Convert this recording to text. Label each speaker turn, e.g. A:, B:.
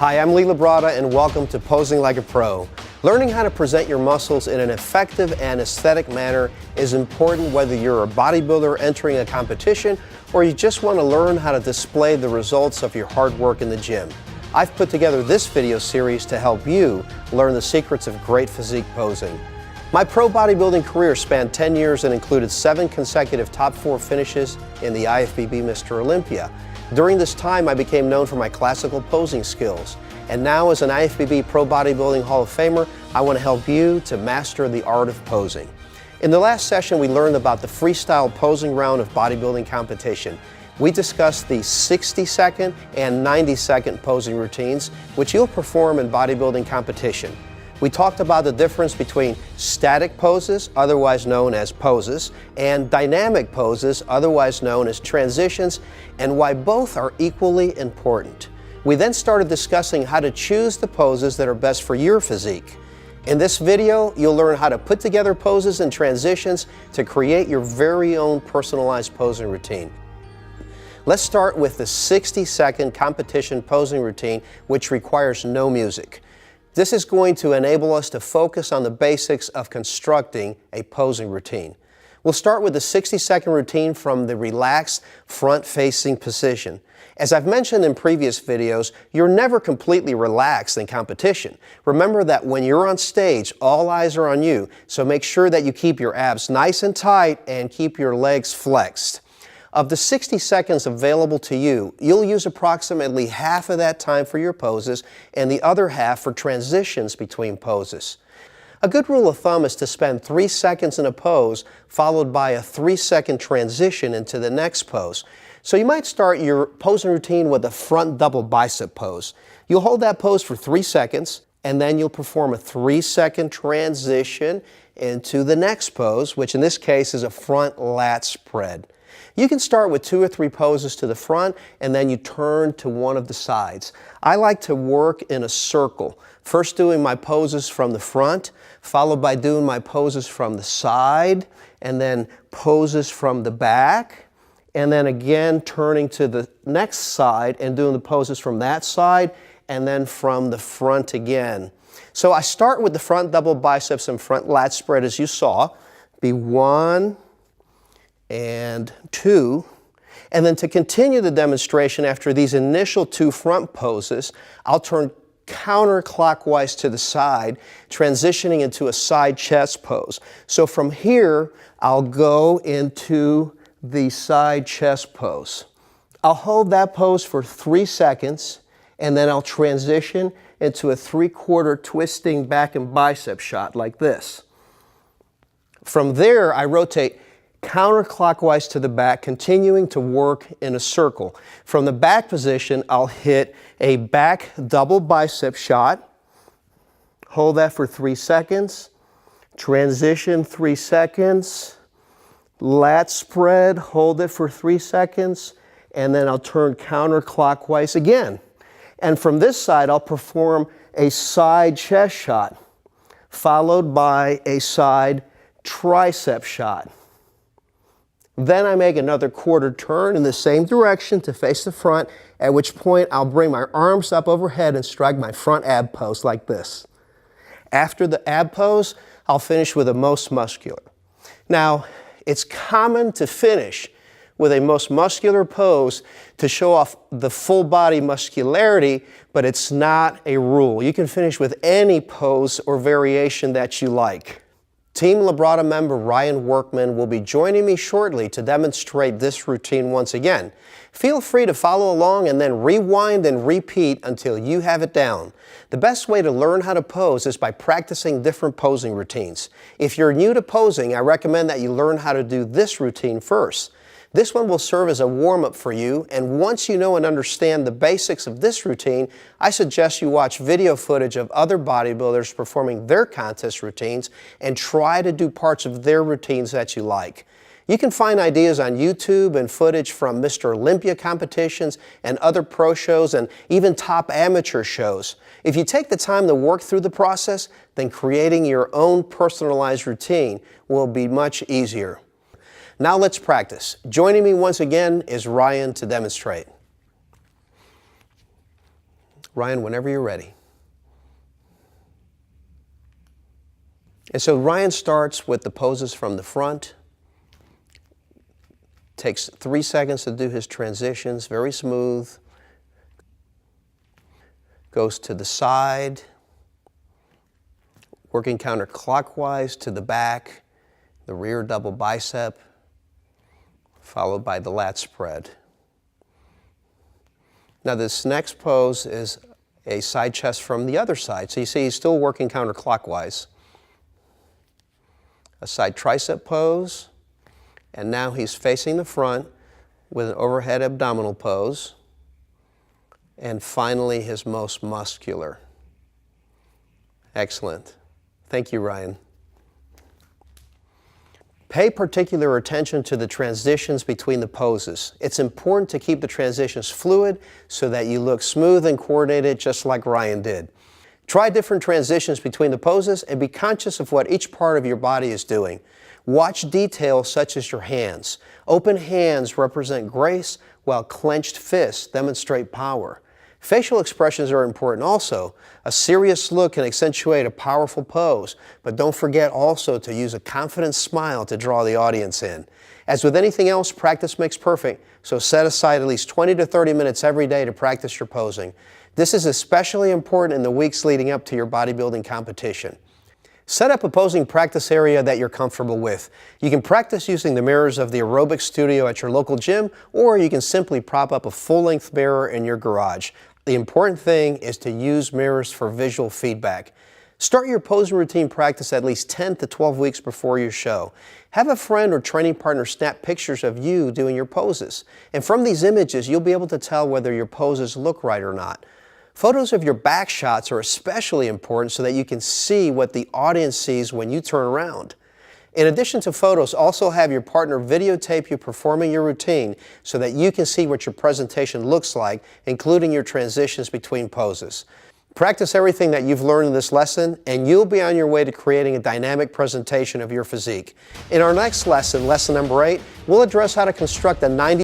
A: Hi, I'm Labrada and welcome to Posing Like a Pro. Learning how to present your muscles in an effective and aesthetic manner is important whether you're a bodybuilder entering a competition or you just want to learn how to display the results of your hard work in the gym. I've put together this video series to help you learn the secrets of great physique posing. My pro bodybuilding career spanned 10 years and included 7 consecutive top 4 finishes in the IFBB Mr. Olympia. During this time, I became known for my classical posing skills. And now as an IFBB Pro Bodybuilding Hall of Famer, I want to help you to master the art of posing. In the last session, we learned about the freestyle posing round of bodybuilding competition. We discussed the 60-second and 90-second posing routines, which you'll perform in bodybuilding competition. We talked about the difference between static poses, otherwise known as poses, and dynamic poses, otherwise known as transitions, and why both are equally important. We then started discussing how to choose the poses that are best for your physique. In this video, you'll learn how to put together poses and transitions to create your very own personalized posing routine. Let's start with the 60-second competition posing routine, which requires no music. This is going to enable us to focus on the basics of constructing a posing routine. We'll start with the 60-second routine from the relaxed front-facing position. As I've mentioned in previous videos, you're never completely relaxed in competition. Remember that when you're on stage, all eyes are on you, so make sure that you keep your abs nice and tight and keep your legs flexed. Of the 60 seconds available to you, you'll use approximately half of that time for your poses and the other half for transitions between poses. A good rule of thumb is to spend 3 seconds in a pose followed by a 3-second transition into the next pose. So you might start your posing routine with a front double bicep pose. You'll hold that pose for 3 seconds and then you'll perform a 3-second transition into the next pose, which in this case is a front lat spread. You can start with 2 or 3 poses to the front and then you turn to one of the sides. I like to work in a circle, first doing my poses from the front, followed by doing my poses from the side, and then poses from the back, and then again turning to the next side and doing the poses from that side, and then from the front again. So I start with the front double biceps and front lat spread as you saw. Be 1 and 2, and then to continue the demonstration after these initial 2 front poses, I'll turn counterclockwise to the side, transitioning into a side chest pose. So from here, I'll go into the side chest pose. I'll hold that pose for 3 seconds, and then I'll transition into a 3/4 twisting back and bicep shot like this. From there, I rotate counterclockwise to the back, continuing to work in a circle. From the back position, I'll hit a back double bicep shot, hold that for 3 seconds, transition 3 seconds, lat spread, hold it for 3 seconds, and then I'll turn counterclockwise again. And from this side, I'll perform a side chest shot, followed by a side tricep shot. Then I make another quarter turn in the same direction to face the front, at which point I'll bring my arms up overhead and strike my front ab pose like this. After the ab pose, I'll finish with a most muscular. Now, it's common to finish with a most muscular pose to show off the full body muscularity, but it's not a rule. You can finish with any pose or variation that you like. Team Labrada member Ryan Workman will be joining me shortly to demonstrate this routine once again. Feel free to follow along and then rewind and repeat until you have it down. The best way to learn how to pose is by practicing different posing routines. If you're new to posing, I recommend that you learn how to do this routine first. This one will serve as a warm-up for you, and once you know and understand the basics of this routine, I suggest you watch video footage of other bodybuilders performing their contest routines and try to do parts of their routines that you like. You can find ideas on YouTube and footage from Mr. Olympia competitions and other pro shows and even top amateur shows. If you take the time to work through the process, then creating your own personalized routine will be much easier. Now let's practice. Joining me once again is Ryan to demonstrate. Ryan, whenever you're ready. And so Ryan starts with the poses from the front. Takes 3 seconds to do his transitions, very smooth. Goes to the side, working counterclockwise to the back, the rear double bicep, followed by the lat spread. Now this next pose is a side chest from the other side. So you see he's still working counterclockwise. A side tricep pose, and now he's facing the front with an overhead abdominal pose, and finally his most muscular. Excellent. Thank you, Ryan. Pay particular attention to the transitions between the poses. It's important to keep the transitions fluid so that you look smooth and coordinated just like Ryan did. Try different transitions between the poses and be conscious of what each part of your body is doing. Watch details such as your hands. Open hands represent grace, while clenched fists demonstrate power. Facial expressions are important also. A serious look can accentuate a powerful pose, but don't forget also to use a confident smile to draw the audience in. As with anything else, practice makes perfect, so set aside at least 20 to 30 minutes every day to practice your posing. This is especially important in the weeks leading up to your bodybuilding competition. Set up a posing practice area that you're comfortable with. You can practice using the mirrors of the aerobics studio at your local gym, or you can simply prop up a full-length mirror in your garage. The important thing is to use mirrors for visual feedback. Start your posing routine practice at least 10 to 12 weeks before your show. Have a friend or training partner snap pictures of you doing your poses. And from these images, you'll be able to tell whether your poses look right or not. Photos of your back shots are especially important so that you can see what the audience sees when you turn around. In addition to photos, also have your partner videotape you performing your routine so that you can see what your presentation looks like, including your transitions between poses. Practice everything that you've learned in this lesson, and you'll be on your way to creating a dynamic presentation of your physique. In our next lesson, lesson number 8, we'll address how to construct a 90